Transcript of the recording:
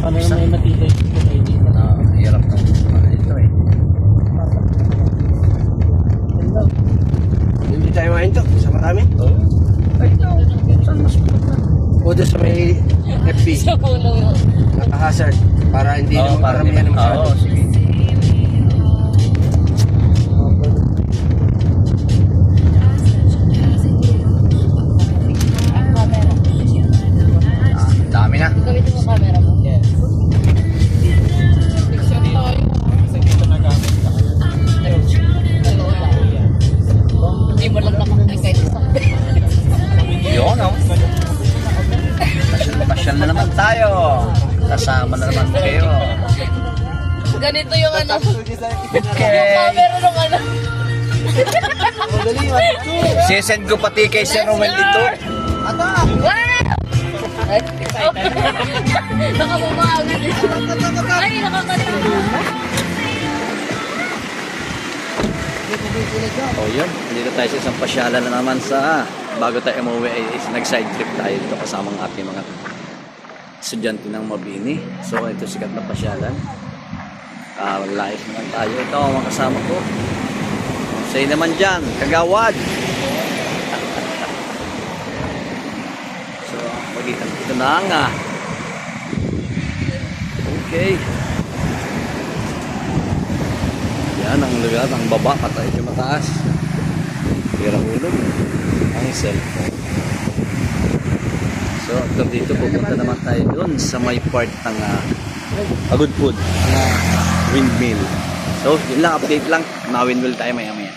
Baka na may matibay dito kayo dito. Hirap ng ito eh. Hello. Hindi tayo main to. Sa marami. Ay, ito. Saan mas pupunta? O doon sa may FB. Sa puno yun. Naka-hazard. Para hindi naman maramihan na masyado. Oo, sige. Dami na. Gamitin mo camera mo. Yes. Picture tayo. Kasi dito nagamit ka. Hindi mo lang nakakay kahit isang Yun, oh. Pasyal na naman tayo. Kasama na naman kayo. ganito yung ano. Okay. Yung camera nung ano. Sisend ko pati kay Sir Romel dito. Wow! Nakabumagan. Ay, nakakalimutan. O yun, dito tayo sa isang pasyalan na naman sa bago tayo umuwi ay nag-side trip tayo dito kasama ng ating mga estudyante ng Mabini. So ito sikat na pasyalan. Live naman tayo. Ito ang mga kasama ko. Say naman dyan, kagawad. So magitan ito na nga. Okay. Yan ang lugar, ang baba patay sa mataas. Hirang ulog. Ang cellphone. So after dito pupunta naman tayo doon sa may part ng Agudpud, windmill. So yun lang, update lang. Na windmill tayo maya maya.